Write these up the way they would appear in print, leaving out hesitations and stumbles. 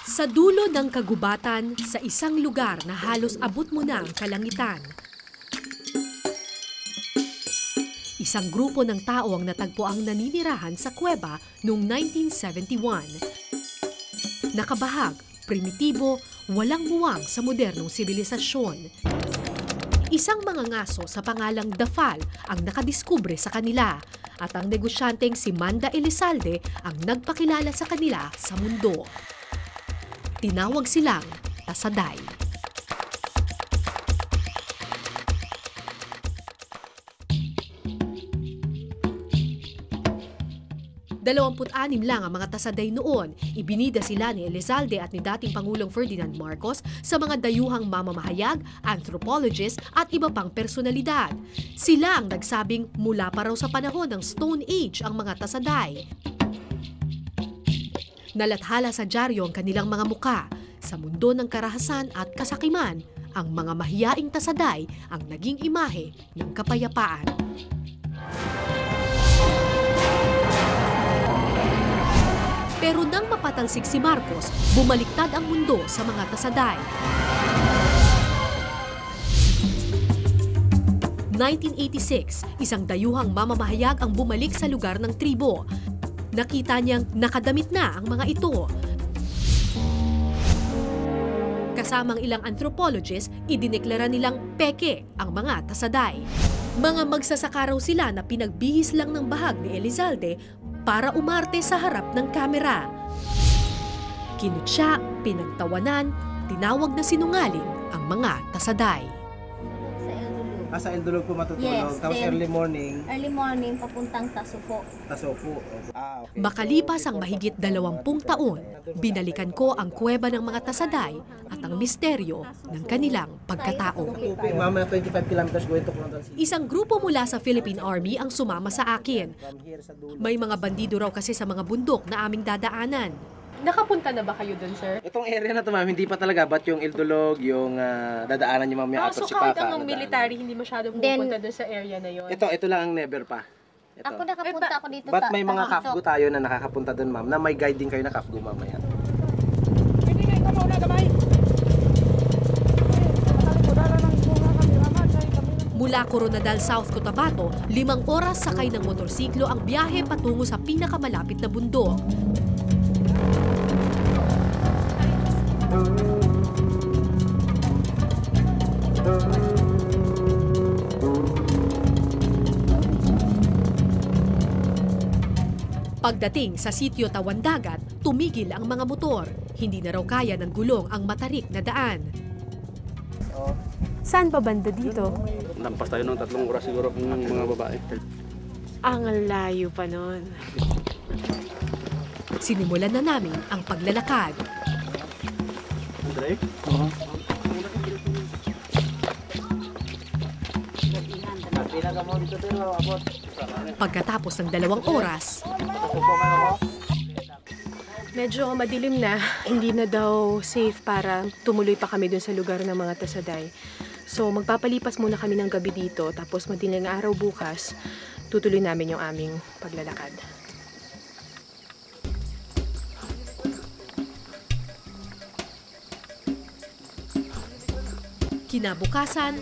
Sa dulo ng kagubatan, sa isang lugar na halos abot mo na ang kalangitan, isang grupo ng tao ang natagpo ang naninirahan sa kuweba noong 1971. Nakabahag, primitibo, walang muwang sa modernong sibilisasyon. Isang mga ngaso sa pangalang Dafal ang nakadiskubre sa kanila at ang negosyanteng si Manda Elizalde ang nagpakilala sa kanila sa mundo. Tinawag silang Tasaday. Dalawamput-anim lang ang mga Tasaday noon. Ibinida sila ni Elizalde at ni dating Pangulong Ferdinand Marcos sa mga dayuhang mamamahayag, anthropologist at iba pang personalidad. Sila ang nagsabing mula pa raw sa panahon ng Stone Age ang mga Tasaday. Nalathala sa dyaryo ang kanilang mga muka. Sa mundo ng karahasan at kasakiman, ang mga mahiyaing Tasaday ang naging imahe ng kapayapaan. Pero nang mapatalsik si Marcos, bumaliktad ang mundo sa mga Tasaday. 1986, isang dayuhang mamamahayag ang bumalik sa lugar ng tribo. Nakita niyang nakadamit na ang mga ito. Kasamang ilang anthropologist, idineklara nilang peke ang mga Tasaday. Mga magsasaka raw sila na pinagbihis lang ng bahag ni Elizalde para umarte sa harap ng kamera. Kinutya, pinagtawanan, tinawag na sinungaling ang mga Tasaday. Sa El Dulog po matutulog, yes, tapos early morning. Early morning, papuntang Tasufo. Tasofo. Okay. Makalipas ang mahigit 20 taon, binalikan ko ang kuweba ng mga Tasaday at ang misteryo ng kanilang pagkatao. Mama, 25 kilometers going to Quezon City. Isang grupo mula sa Philippine Army ang sumama sa akin. May mga bandido raw kasi sa mga bundok na aming dadaanan. Nakapunta na ba kayo dun, sir? Itong area na to, ma'am, hindi pa talaga. But yung El Dulog, yung dadaanan niyo mamaya So ato si kahit Paka. ang military, hindi masyadong pupunta dun sa area na yon. Ito lang ang never pa. Ito. Ako nakapunta ako dito. But may mga kafgo tayo na nakakapunta dun, ma'am, na may guiding kayo na kafgo mamaya. Mula Coronadal, South Cotabato, 5 oras sakay ng motorsiklo ang biyahe patungo sa pinakamalapit na bundok. Pagdating sa sitio Tawandagat, tumigil ang mga motor. Hindi na raw kaya ng gulong ang matarik na daan. Saan pa banda dito? Lampas tayo ng 3 oras siguro kung mga babae. Ang layo pa nun. Sinimulan na namin ang paglalakad. Pagkatapos ng 2 oras, Medyo madilim na. Hindi na daw safe para tumuloy pa kami dun sa lugar ng mga Tasaday. So magpapalipas muna kami ng gabi dito, tapos madilim na araw bukas, tutuloy namin yung aming paglalakad. kinabukasan,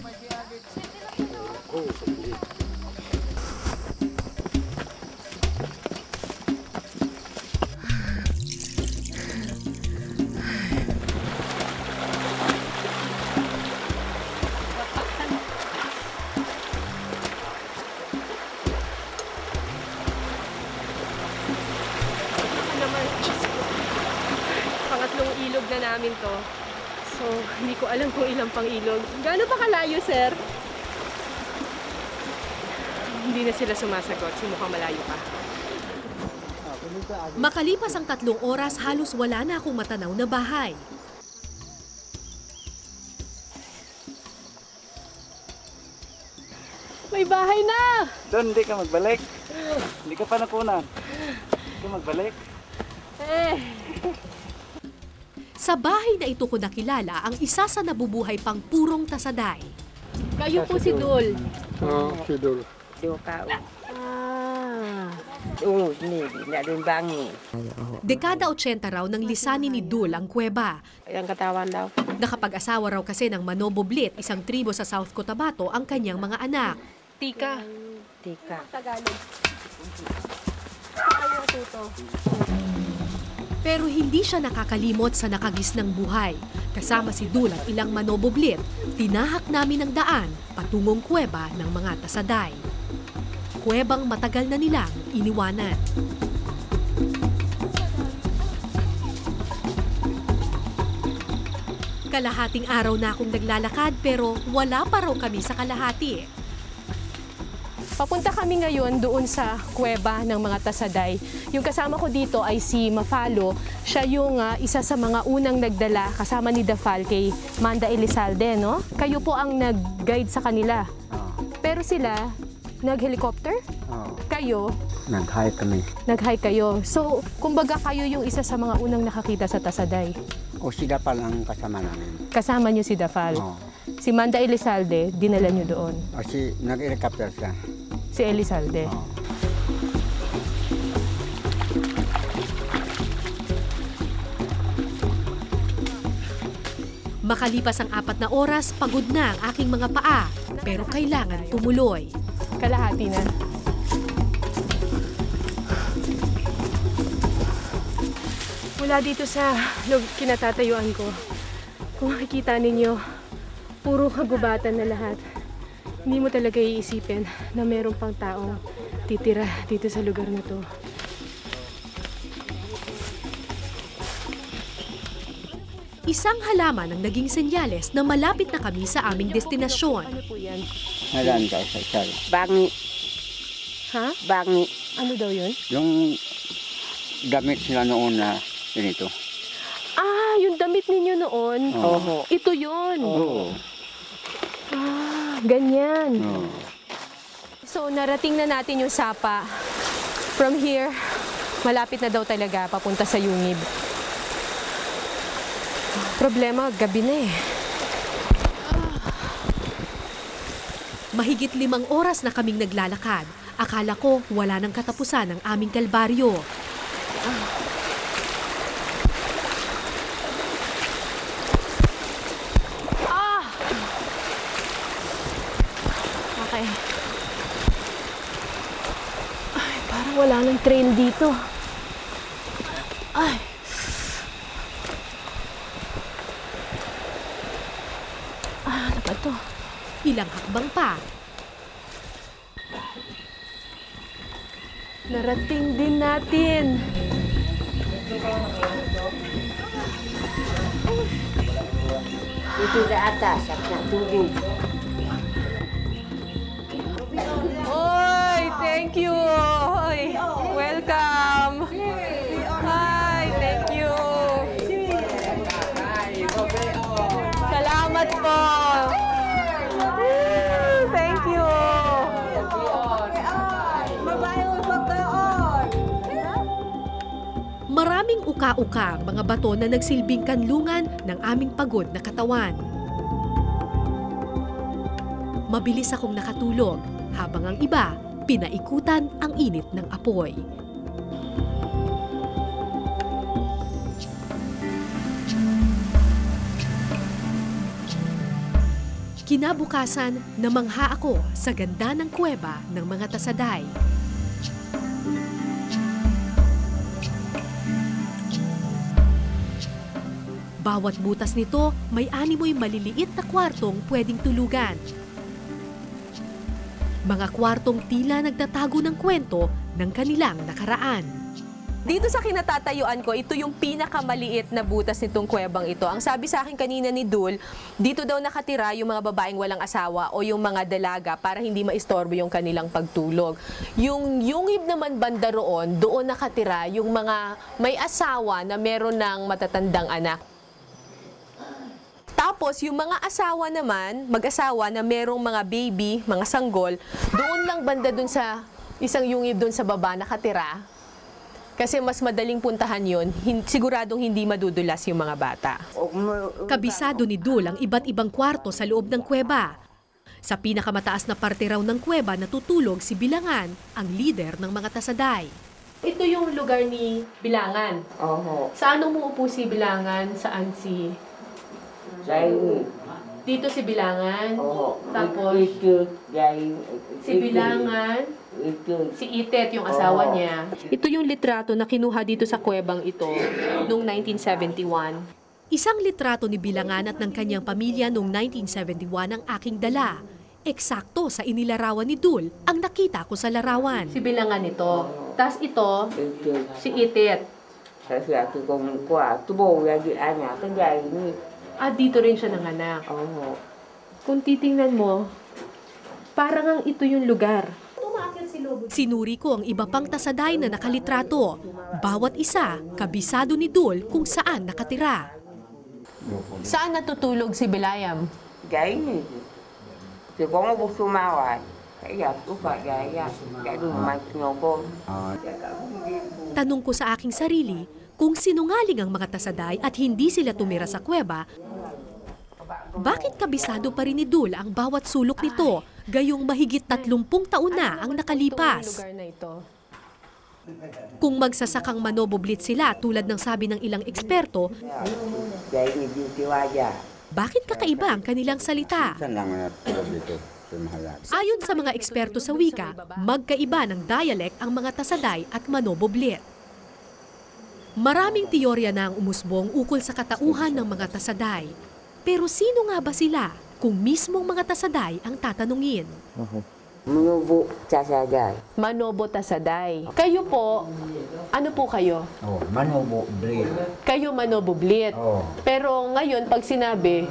Pangatlong ilog na namin to. So, hindi ko alam kung ilang pang ilog. Gaano pa kalayo, sir? Hindi na sila sumasagot. Mukhang malayo pa. makalipas ang 3 oras, halos wala na akong matanaw na bahay. May bahay na! Doon, hindi ka magbalik. Hindi ka pa nakunan. Hindi ka magbalik. Sa bahay na ito ko nakilala ang isa sa nabubuhay pang purong Tasaday. Kayo po si Dul. Oo, si Dul. Ah. Oo, hindi na rin bangi. Dekada 80 raw nang lisanin ni Dul ang kuweba. Ang katawan daw. Nakapag-asawa raw kasi ng Manoboblit, isang tribo sa South Cotabato, ang kanyang mga anak. Tika. Tika. Pero hindi siya nakakalimot sa nakagisnang buhay. Kasama si Dul at ilang Manoboblit, tinahak namin ang daan patungong kuweba ng mga Tasaday. Kuwebang matagal na nilang iniwanan. Kalahating araw na akong naglalakad pero wala pa raw kami sa kalahati. Papunta kami ngayon doon sa kuweba ng mga Tasaday. Yung kasama ko dito ay si Mafalo. Siya yung isa sa mga unang nagdala kasama ni Dafal kay Manda Elizalde, no? Kayo po ang nag-guide sa kanila. Pero sila, nag-helicopter? Kayo? Nag-hike kami. Nag-hike kayo. So, kumbaga kayo yung isa sa mga unang nakakita sa Tasaday. O sila pa lang kasama namin. Kasama niyo si Dafal. Oo. Si Manda Elizalde, dinala niyo doon. Kasi nag-helicopter siya. Si Elizalde. Oo. Makalipas ang 4 na oras, pagod na ang aking mga paa. Pero kailangan tumuloy. Kalahati na. Mula dito sa kinatatayuan ko, kung makikita ninyo, puro kagubatan na lahat. Hindi mo talaga iisipin na meron pang taong titira dito sa lugar na to. Isang halaman ang naging senyales na malapit na kami sa aming destinasyon. Ano po yan? Nalaan ka isa. Bangi. Ha? Bangi. Ano daw yun? Yung damit sila noon na ganito. Ah, yung damit ninyo noon. Oo. Ito yun. Oo. Ah, ganyan. Oo. So, narating na natin yung Sapa. From here, malapit na daw talaga papunta sa Yungib. Problema, gabi na eh. Mahigit 5 oras na kaming naglalakad. Akala ko wala nang katapusan ang aming kalbaryo. Okay. Ay, parang wala nang trail dito. Ay. Ano ba to? Ilang hakbang pa. Narating din natin. Ito sa atas at natubig. Oy, thank you. Oy, welcome. Hi, thank you. Salamat po. Thank you. Maraming uka-uka ang mga bato na nagsilbing kanlungan ng aming pagod na katawan. Mabilis akong nakatulog habang ang iba pinaikutan ang init ng apoy. Kinabukasan, namangha ako sa ganda ng kuweba ng mga Tasaday. Bawat butas nito may 6 maliliit na kwartong pwedeng tulugan. Mga kwartong tila nagtatago ng kwento ng kanilang nakaraan. Dito sa kinatatayuan ko, ito yung pinakamaliit na butas nitong kuwebang ito. Ang sabi sa akin kanina ni Dul, dito daw nakatira yung mga babaeng walang asawa o yung mga dalaga para hindi maistorbo yung kanilang pagtulog. Yung yungib naman banda roon, doon nakatira yung mga may asawa na meron ng matatandang anak. Tapos, yung mga asawa naman, mag-asawa na merong mga baby, mga sanggol, doon lang banda doon sa isang yungib doon sa baba nakatira. Kasi mas madaling puntahan yun, siguradong hindi madudulas yung mga bata. Kabisado ni Dul ang iba't ibang kwarto sa loob ng kuweba. Sa pinakamataas na parte raw ng kuweba natutulog si Bilangan, ang leader ng mga Tasaday. Ito yung lugar ni Bilangan. Oo. Saan umuupo si Bilangan? Saan si... Dahil, Dito si Bilangan. oo. Tapos, Ito, dahil, si Bilangan, Ito, si Itet, yung asawa niya. Ito yung litrato na kinuha dito sa kuwebang ito noong 1971. Isang litrato ni Bilangan at ng kanyang pamilya noong 1971 ang aking dala. Eksakto sa inilarawan ni Dul ang nakita ko sa larawan. Si Bilangan ito. Tapos ito, ito. si Itet. Kasi ako kung kuha, tubo lagi anak, kaya ini. Dito rin siya nanganak. Oo. Kung titingnan mo, parang ang ito yung lugar. Sinuri ko ang iba pang tasaday na nakalitrato. Bawat isa, kabisado ni Dul kung saan nakatira. Saan natutulog si Bilayam? Gaya ini. Thì có một số màu à, cái giờ cũng phải cái đường mạch nhỏ con. Tanong ko sa aking sarili kung sinungaling ang mga tasaday at hindi sila tumira sa kuweba, bakit kabisado pa rin ni Dul ang bawat sulok nito gayong mahigit 30 taon na ang nakalipas? Lugar na ito. Kung magsasakang manoboblit sila tulad ng sabi ng ilang eksperto, Gaya ini beauty wajah. bakit kakaiba ang kanilang salita? Saan lang natulog dito sa Mahalat? Ayon sa mga eksperto sa wika, magkaiba ng dialect ang mga tasaday at manoboblit. Maraming teorya na ang umusbong ukol sa katauhan ng mga tasaday. Pero sino nga ba sila kung mismong mga tasaday ang tatanungin? Menubu casagai. Manobo Tasaday. Kayo po, ano po kayo? Oh, Manobo Blit. Kayo Manoboblit. Oh. Pero ngayon, pag sinabi,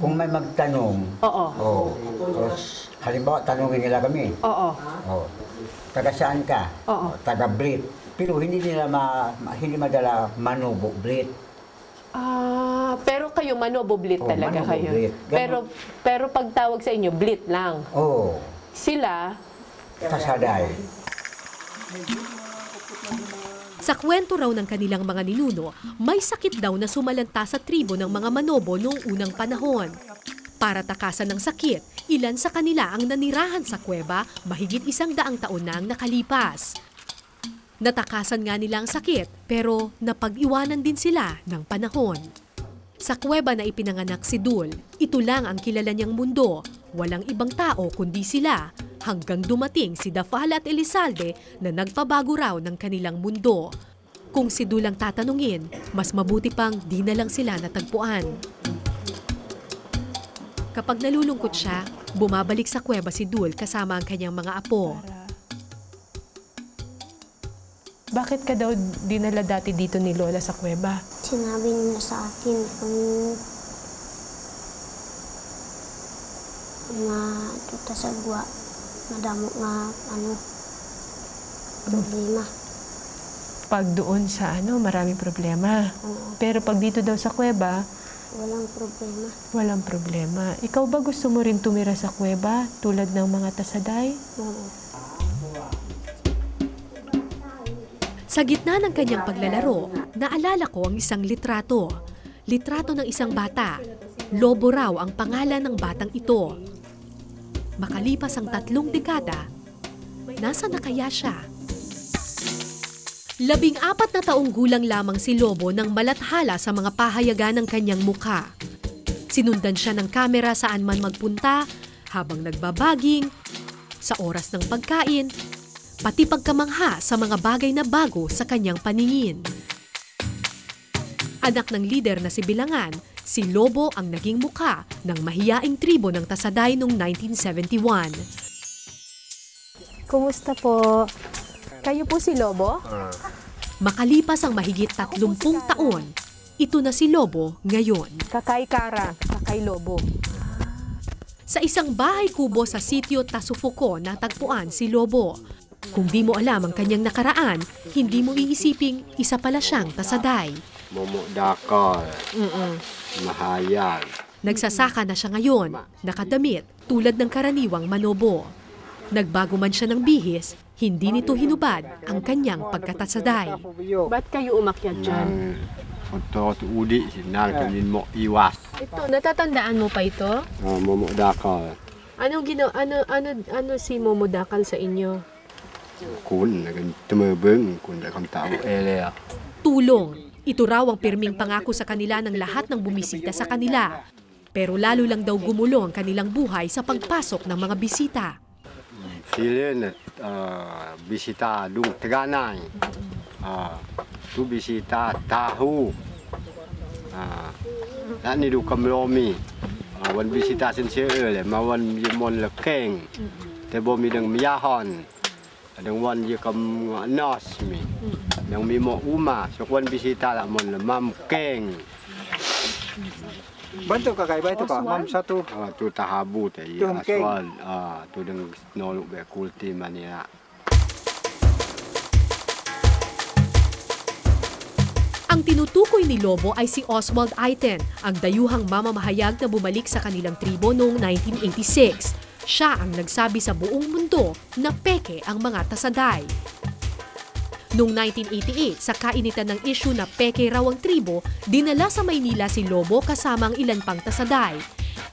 Kung may magtanong, oo, oh, tapos, halimbawa tanongin nila kami, oo, oh, taga saan ka? Oo. Taga Blit. Pero hindi nila hindi madala Manobo Blit. pero kayo Manoboblit Oh, talaga kayo. Manoboblit. Pero pag tawag sa inyo, Blit lang. Oh, Sila, tasaday. Sa kwento raw ng kanilang mga ninuno, may sakit daw na sumalanta sa tribo ng mga Manobo noong unang panahon. Para takasan ng sakit, ilan sa kanila ang nanirahan sa kuweba mahigit 100 taon na ang nakalipas. Natakasan nga nila ang sakit pero napag-iwanan din sila ng panahon. Sa kuweba na ipinanganak si Dul, ito lang ang kilala niyang mundo. Walang ibang tao kundi sila hanggang dumating si Dafal at Elizalde na nagpabago raw ng kanilang mundo. Kung si Dul ang tatanungin, mas mabuti pang di na lang sila natagpuan. Kapag nalulungkot siya, bumabalik sa kuweba si Dul kasama ang kanyang mga apo. bakit ka daw dinala dati dito ni Lola sa kuweba? Sinabi nila sa akin kung matuta sa gwa, madamo nga problema. Pag doon sa maraming problema. Oo, Pero pag dito daw sa kuweba, walang problema. walang problema. Ikaw ba gusto mo rin tumira sa kuweba tulad ng mga tasaday? Oo. Sa gitna ng kanyang paglalaro, naalala ko ang isang litrato. Litrato ng isang bata. Lobo raw ang pangalan ng batang ito. Makalipas ang 3 dekada, nasa na kaya siya? 14 na taong gulang lamang si Lobo nang malathala sa mga pahayagan ng kanyang mukha. Sinundan siya ng kamera saan man magpunta, habang nagbabaging, sa oras ng pagkain, pati pagkamangha sa mga bagay na bago sa kanyang paningin. Anak ng lider na si Bilangan, si Lobo ang naging mukha ng mahiyaing tribo ng Tasaday noong 1971. Kumusta po? Kayo po si Lobo? Makalipas ang mahigit 30 taon, ito na si Lobo ngayon. Kakay Kara, Kakay Lobo. Sa isang bahay kubo sa sitio Tasufuko natagpuan si Lobo. Kung di mo alam ang kanyang nakaraan, hindi mo iisiping isa pala siyang Tasaday. Momodakal. Mahayag. Nagsasaka na siya ngayon, nakadamit, tulad ng karaniwang Manobo. Nagbago man siya ng bihis, hindi nito hinubad ang kanyang pagkatasaday. Ba't kayo umakyat dyan? Ito udi sinar kanin mo iwas. Ito, natatandaan mo pa ito? Momodakal. Anong ano si Momodakal sa inyo? Kun tumabeng kun da kam tao area. Tulong. Ito raw ang pirming pangako sa kanila ng lahat ng bumisita sa kanila. Pero lalo lang daw gumulo ang kanilang buhay sa pagpasok ng mga bisita. Sila bisita dung teganay. Tu bisita tahu. Ni du kamlomi. Wan bisita sensiele mawan yemon lekeng. Tebo mi deng miyahon. Adang wan ye kam nos mi. Yang mi mo uma sokwan bisita la mon le mam keng. Bantu kakak baik tu kak, mam satu. Tu tahabu te ye aswal. Tu deng noluk be kulti mania. Ang tinutukoy ni Lobo ay si Oswald Aiten, ang dayuhang mamamahayag na bumalik sa kanilang tribo noong 1986. Siya ang nagsabi sa buong mundo na peke ang mga Tasaday. Noong 1988, sa kainitan ng issue na peke raw ang tribo, dinala sa Maynila si Lobo kasama ang ilan pang Tasaday.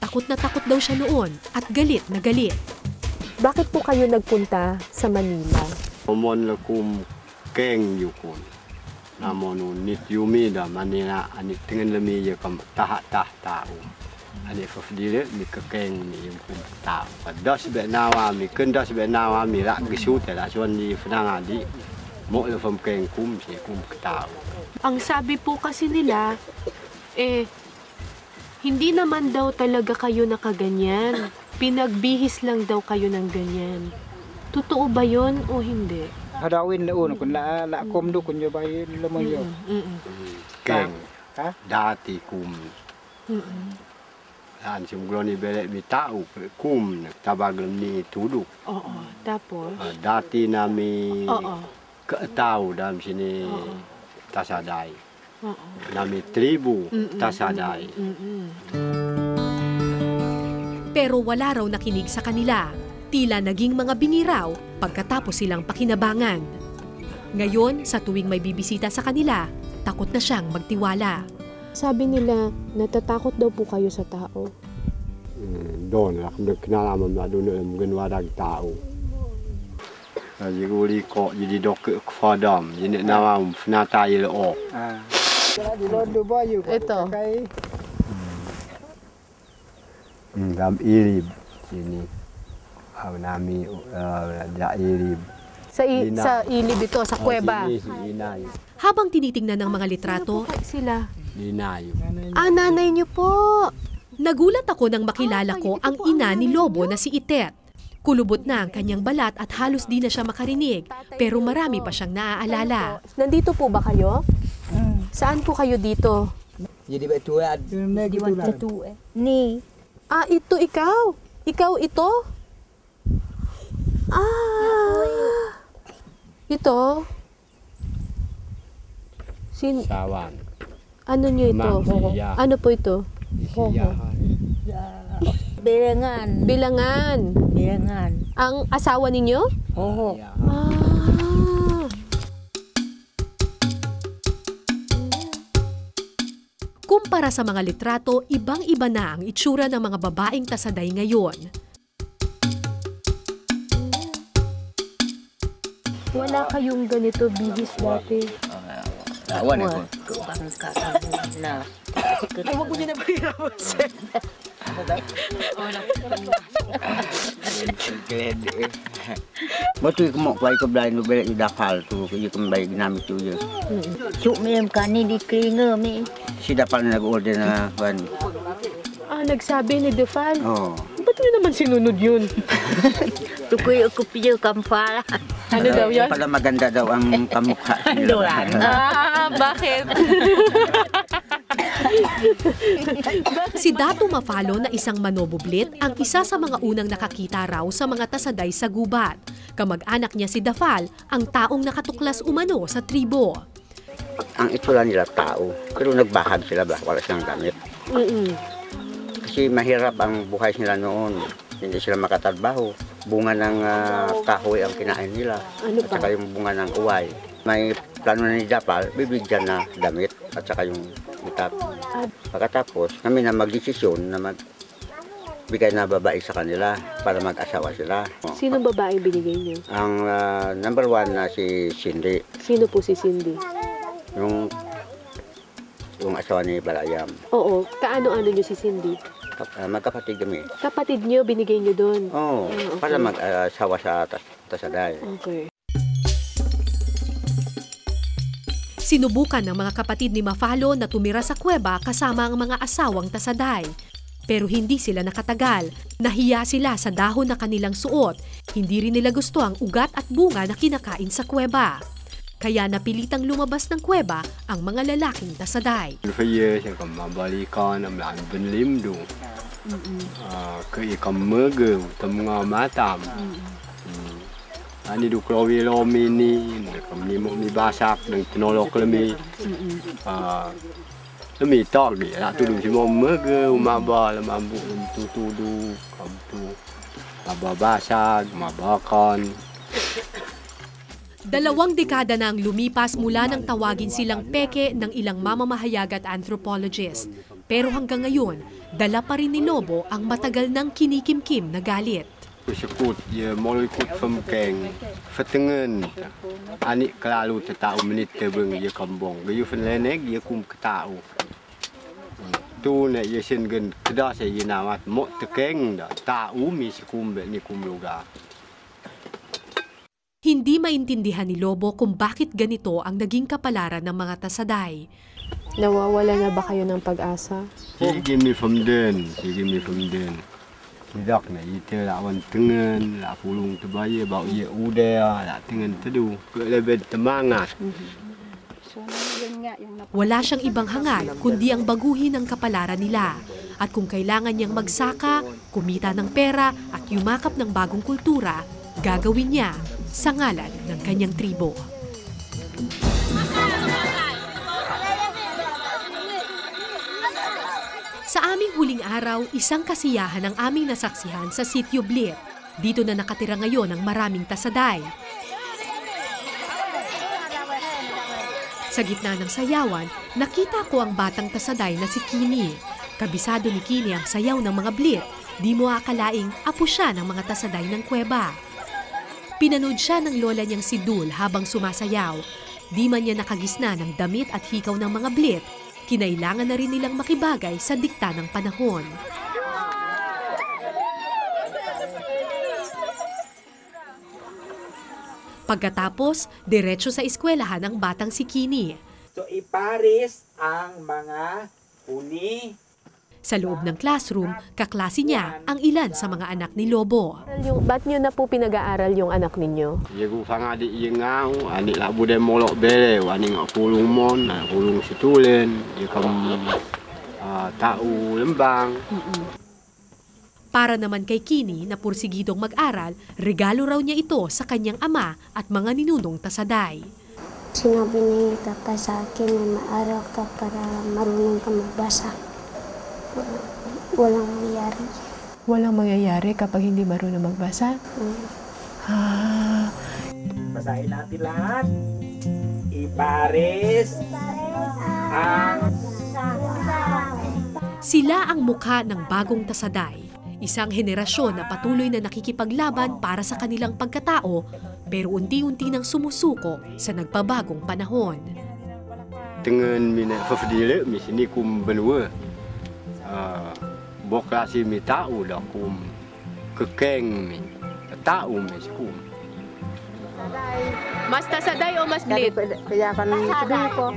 Takot na takot daw siya noon at galit na galit. Bakit po kayo nagpunta sa Manila? Omon lakum keng yukun. Namon nit yumi da manila ani tengen lemi ye kam tah tau. Ani fafdile mi kekeng ni yum kum tau. Padas be nawa mi kendas be nawa mi la gisu te la suan di fnang adi. Mo le fam keng kum si kum tau. Ang sabi po kasi nila, hindi naman daw talaga kayo nakaganyan. Pinagbihis lang daw kayo ng ganyan. Totoo ba yon o hindi? Hadawin laun kun la kom du kun yo bay lemon yo. Keng. Ha? Dati kum. An sumgloni bele mi tau kum tabag ni tuduk. Oo, tapos? Dati nami Oo. tahu dalam sini Tasaday. Oo. Nami tribu Tasaday. Pero wala raw nakinig sa kanila. Tila naging mga bingiraw pagkatapos silang pakinabangan. Ngayon, sa tuwing may bibisita sa kanila, takot na siyang magtiwala. Sabi nila, natatakot daw po kayo sa tao. Doon, kinalaman na doon ang ganwadag tao. Jadi uli kok jadi dok fadam, jadi nawam fnatai lo. Lodo bayu. Ito. Dam irib sini. Nami da irib. Sa ilib ito, sa kuweba. Habang tinitingnan ng mga litrato, Sila. Dinayo. Nanay niyo po. nagulat ako nang makilala ko ang ina ni Lobo na si Itet. Kulubot na ang kanyang balat at halos di na siya makarinig, pero marami pa siyang naaalala. Nandito po ba kayo? Saan po kayo dito? Jadi betul ada Ni. Ito ikaw. Ikaw ito? Ito? Sawan. Ano niyo ito? Siya. Ano po ito? Bilangan. Bilangan. Bilangan. Ang asawa ninyo? Oo. Kumpara sa mga litrato, ibang-iba na ang itsura ng mga babaeng Tasaday ngayon. Wala kayong ganito bihis dati. Awan ako. Ay, wag mo niyo na pahirapan, sir. Betul ke mak baik ke belai nu belak dapal tu ke ke baik ginami tu je. Cuk minum kani di kelinga mi. Si dapal na order na wan. Nagsabi ni Defal. Oh. Ba't niyo naman sinunod yun? Tukoy ako piyo kampala. Ano daw yan? Pala maganda daw ang pamukha nila. Bakit? Si Dato Mafalo na isang manobublit ang isa sa mga unang nakakita raw sa mga Tasaday sa gubat. Kamag-anak niya si Dafal, ang taong nakatuklas umano sa tribo. Ang itsura nila tao, pero nagbahag sila ba? Wala silang damit. Kasi mahirap ang buhay nila noon. Hindi sila makatrabaho. Bunga ng kahoy ang kinain nila. At saka yung bunga ng uway. May plano na ni Dapal, bibigyan na damit at saka yung itap. Pagkatapos, kami na magdesisyon na bigay na babae sa kanila para mag-asawa sila. Sino babae binigay niyo? Ang number 1 na si Cindy, Sino po si Cindy? yung asawa ni Balayam. Oo, kaano-ano niyo si Cindy? Magkapatid kami. Kapatid niyo, binigay niyo doon? Oo, okay. para mag-asawa sa Tasaday. Okay. Sinubukan ng mga kapatid ni Mafalo na tumira sa kuweba kasama ang mga asawang Tasaday. Pero hindi sila nakatagal. Nahiya sila sa dahon na kanilang suot. Hindi rin nila gusto ang ugat at bunga na kinakain sa kuweba. Kaya napilitang lumabas ng kuweba ang mga lalaking Tasaday. Saya saya kan mabalikan am lan benlim du. Ke ikam merge temunga matam. Ani du krowi lomi ni kam ni mo mi basak dengan tenolok lemi. Lemi tok di la tu du simo merge maba la mambu tu du kam tu. Maba basak, mabakan. 2 dekada na ang lumipas mula nang tawagin silang peke ng ilang mamamahayag at anthropologist. Pero hanggang ngayon, dala pa rin ni Lobo ang matagal nang kinikimkim na galit. Sekut ya mulai kut pemkeng fetengen anik kelalu tetau menit tebeng ya kambong gayu fenlenek ya kum ketau tu ne ya sengen kedah saya nawat mok tekeng da tau mi sekum be ni kum luga. Hindi maintindihan ni Lobo kung bakit ganito ang naging kapalaran ng mga Tasaday. Nawawala na ba kayo ng pag-asa? Sige mi femden. Tidak na ite lawan tengen, la pulung tebaya bau ye udea, la tengen tedu, ke lebih temangat. Wala siyang ibang hangad kundi ang baguhin ang kapalaran nila. At kung kailangan niyang magsaka, kumita ng pera at yumakap ng bagong kultura, gagawin niya sa ngalan ng kanyang tribo. Sa aming huling araw, isang kasiyahan ang aming nasaksihan sa Sitio Blit. Dito na nakatira ngayon ang maraming Tasaday. Sa gitna ng sayawan, nakita ko ang batang Tasaday na si Kini. Kabisado ni Kini ang sayaw ng mga Blit. Di mo akalaing apo siya ng mga Tasaday ng kuweba. Pinanood siya ng lola niyang si Dul habang sumasayaw. Di man niya nakagisna ng damit at hikaw ng mga Blit, kinailangan na rin nilang makibagay sa dikta ng panahon. Pagkatapos, diretso sa eskwelahan ang batang si Kini. So iparis ang mga huni. Sa loob ng classroom, kaklase niya ang ilan sa mga anak ni Lobo. Ba't niyo na po pinag-aaral yung anak ninyo? Ye gu fang adik ye ngau, adik la bude molok bele, wani ngak pulung mon, pulung situlen, ye kam tau lembang. Para naman kay Kini na pursigidong mag-aral, regalo raw niya ito sa kanyang ama at mga ninunong Tasaday. Sinabi ni Papa sa akin na maaral ka para marunong ka magbasa. Walang mangyayari. Walang mangyayari kapag hindi marunong magbasa? Basahin natin lahat. Iparis ang Sila ang mukha ng bagong Tasaday. Isang henerasyon na patuloy na nakikipaglaban para sa kanilang pagkatao, pero unti-unti nang sumusuko sa nagpabagong panahon. Dengan minat fafdile mi sini kum benua. Bokrasi mi tau dah kum kekeng mi. Tau mi kum. Mas Tasaday o mas Blit? Kaya kan sabi ko,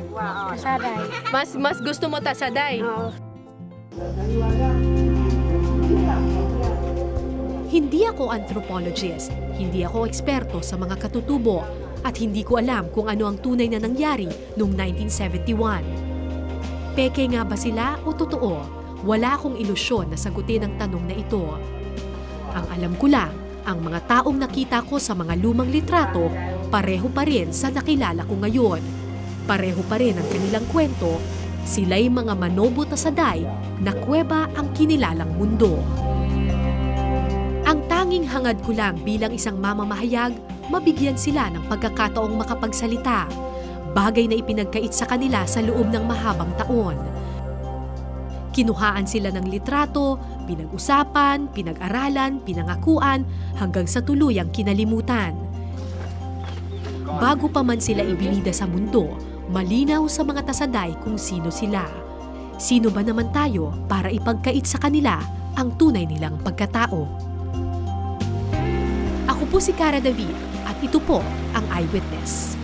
Tasaday. Mas gusto mo Tasaday? Hindi ako anthropologist, hindi ako eksperto sa mga katutubo, at hindi ko alam kung ano ang tunay na nangyari noong 1971. Peke nga ba sila o totoo? Wala akong ilusyon na sagutin ang tanong na ito. Ang alam ko lang, ang mga taong nakita ko sa mga lumang litrato, pareho pa rin sa nakilala ko ngayon. Pareho pa rin ang kanilang kwento, sila'y mga Manobo Tasaday na kuweba ang kinilalang mundo. Ang tanging hangad ko lang bilang isang mamamahayag, mabigyan sila ng pagkakataong makapagsalita, bagay na ipinagkait sa kanila sa loob ng mahabang taon. Kinuhaan sila ng litrato, pinag-usapan, pinag-aralan, pinangakuan, hanggang sa tuluyang kinalimutan. Bago pa man sila ibinida sa mundo, malinaw sa mga tasaday kung sino sila. Sino ba naman tayo para ipagkait sa kanila ang tunay nilang pagkatao? Ako po si Cara David at ito po ang Eyewitness.